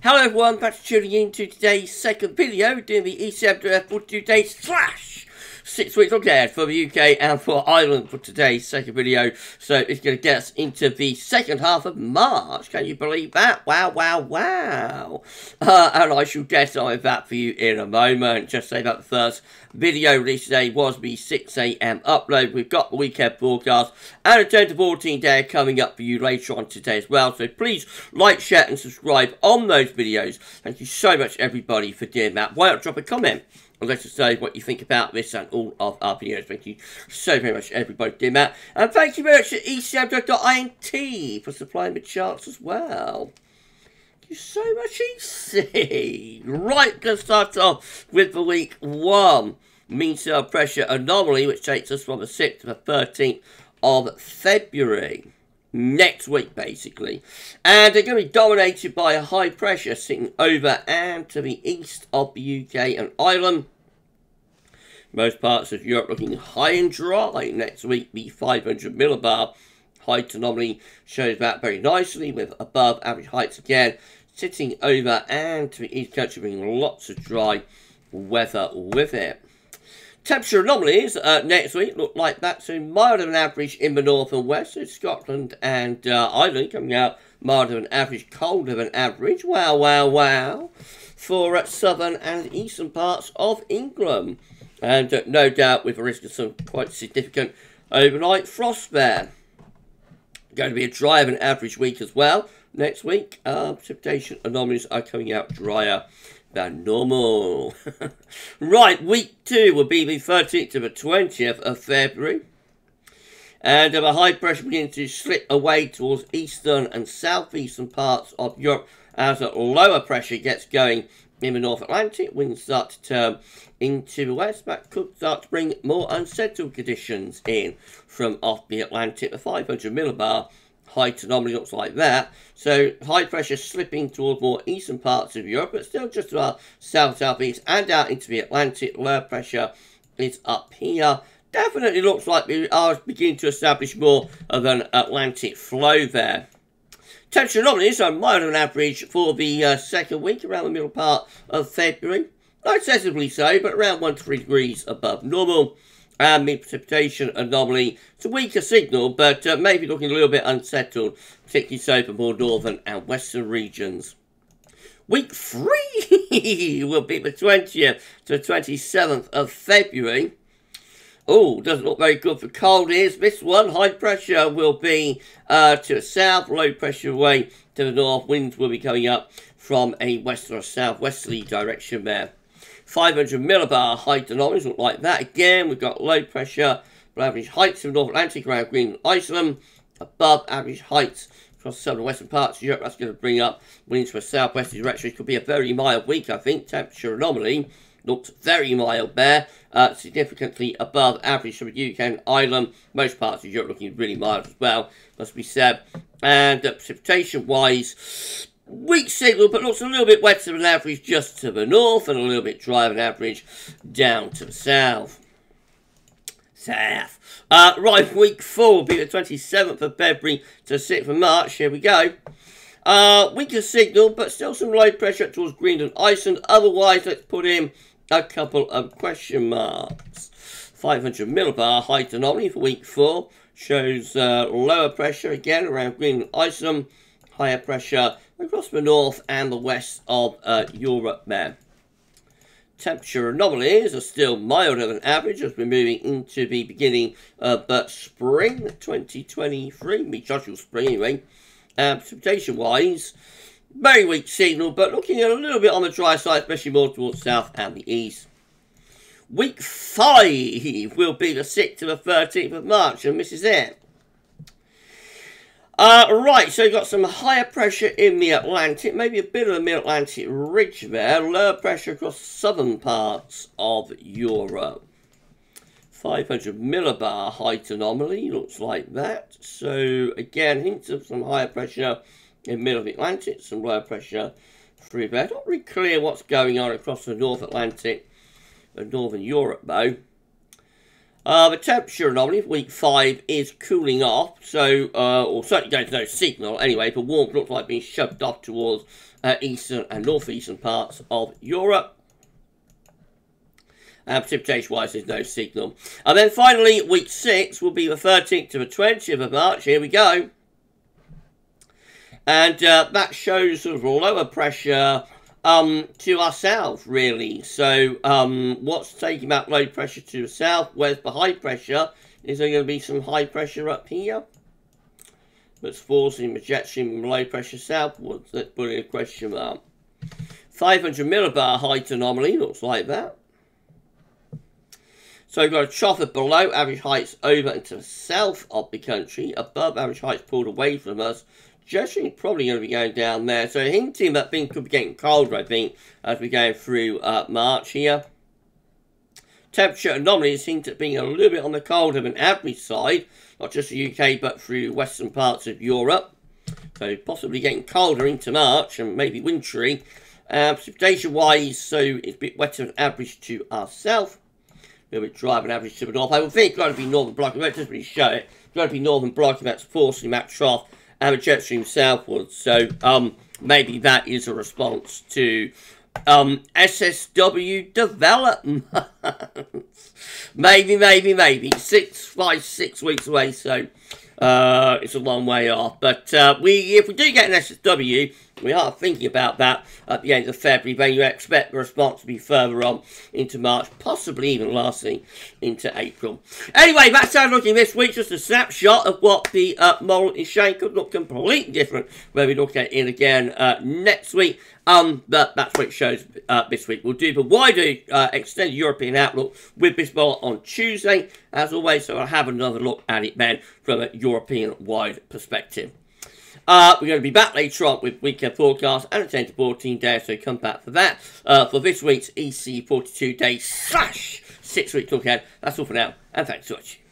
Hello everyone, back to tuning in to today's second video, doing the ECMWF for 2 days / 6 weeks look ahead for the UK and for Ireland for today's second video. So it's going to get us into the second half of March. Can you believe that? Wow, wow, wow. And I shall get on with that for you in a moment. Just say that the first video released today was the 6 AM upload. We've got the weekend forecast and a 10 to 14 day coming up for you later on today as well. So please like, share and subscribe on those videos. Thank you so much everybody for doing that. Why not drop a comment and let us know what you think about this and all of our videos. Thank you so very much everybody for doing that. And thank you very much to ECMWF.int for supplying the charts as well. Thank you so much, EC. Right, going to start off with the week 1. Mean cell pressure anomaly, which takes us from the 6th to the 13th of February. Next week, basically. And they're going to be dominated by a high pressure sitting over and to the east of the UK and Ireland. Most parts of Europe looking high and dry next week. The 500 millibar height anomaly shows that very nicely with above average heights again sitting over and to the east country, bringing lots of dry weather with it. Temperature anomalies next week look like that, so milder than average in the north and west, so Scotland and Ireland coming out milder than average, colder than average, wow, wow, wow, for southern and eastern parts of England. And no doubt with a risk of some quite significant overnight frost there. Going to be a drier than average week as well next week. Precipitation anomalies are coming out drier than normal. Right, week 2 will be the 13th to the 20th of February. And the high pressure begins to slip away towards eastern and southeastern parts of Europe as a lower pressure gets going in the North Atlantic. Winds start to turn into the west. That could start to bring more unsettled conditions in from off the Atlantic. The 500 millibar height anomaly looks like that. So high pressure slipping towards more eastern parts of Europe, but still just about south-southeast and out into the Atlantic. Lower pressure is up here. Definitely looks like we are beginning to establish more of an Atlantic flow there. Temperature anomalies are milder than average for the second week, around the middle part of February. Not excessively so, but around 1 to 3 degrees above normal. And the precipitation anomaly, it's a weaker signal, but maybe looking a little bit unsettled, particularly so for more northern and western regions. Week 3 will be the 20th to the 27th of February. Oh, doesn't look very good for cold ears. This one, high pressure will be to the south, low pressure away to the north. Winds will be coming up from a west or southwesterly direction there. 500 millibar height anomalies look like that. Again, we've got low pressure, below average heights in the North Atlantic around Greenland, Iceland. Above average heights across southern and western parts of Europe. That's going to bring up winds from a southwesterly direction. It could be a very mild week, I think. Temperature anomaly looks very mild there. Significantly above average for the UK and Ireland. Most parts of Europe looking really mild as well, must be said. And precipitation-wise, weak signal, but looks a little bit wetter than average just to the north and a little bit drier than average down to the south. Right, week 4 will be the 27th of February to the 6th of March. Here we go. Weaker signal, but still some low pressure towards Greenland, Iceland. Otherwise, let's put in a couple of question marks. 500 millibar height anomaly for week 4 shows lower pressure again around Greenland, Iceland. Higher pressure across the north and the west of Europe there. Temperature anomalies are still milder than average as we're moving into the beginning of spring 2023, meteorological spring anyway. Precipitation-wise, very weak signal, but looking a little bit on the dry side, especially more towards south and the east. Week 5 will be the 6th to the 13th of March, and this is it. Right, so you've got some higher pressure in the Atlantic, maybe a bit of a mid-Atlantic ridge there, lower pressure across southern parts of Europe. 500 millibar height anomaly looks like that. So again, hints of some higher pressure in the middle of the Atlantic, some lower pressure through there. Not really clear what's going on across the North Atlantic and Northern Europe though. The temperature anomaly for week 5 is cooling off, so, or certainly going to no signal anyway, but warmth looks like being shoved off towards eastern and northeastern parts of Europe. And precipitation-wise, there's no signal. And then finally, week 6 will be the 13th to the 20th of March. Here we go. And that shows sort of lower pressure to our south, really. So, what's taking that low pressure to the south? Where's the high pressure? Is there going to be some high pressure up here? That's forcing the jet stream from low pressure southwards. Let's put in a question mark. 500 millibar height anomaly, looks like that. So we've got a trough of below average heights over into the south of the country. Above average heights pulled away from us. Jet stream probably going to be going down there. So hinting that things could be getting colder, I think, as we go through March here. Temperature anomalies hint at being a little bit on the colder than average side. Not just the UK, but through western parts of Europe. So possibly getting colder into March and maybe wintry. Precipitation-wise, so it's a bit wetter than average to our south. A little bit drier than average to the north. I would think it's going to be northern blocking. It doesn't really show it. It's going to be northern blocking that's forcing that trough and the jet stream southwards. So maybe that is a response to SSW development. maybe 6 weeks away, so it's a long way off. But if we do get an SSW, we are thinking about that at the end of February. Then you expect the response to be further on into March, possibly even lasting into April. Anyway, that's how we're looking this week. Just a snapshot of what the model is showing. Could look completely different when we look at it again next week. But that's what it shows this week. We'll do the wider extended European outlook with this model on Tuesday, as always, so I'll have another look at it then from a European-wide perspective. We're going to be back later on with weekend forecast and a 10 to 14 day, so come back for that. For this week's EC 42 day / 6 week look ahead. That's all for now, and thanks for watching.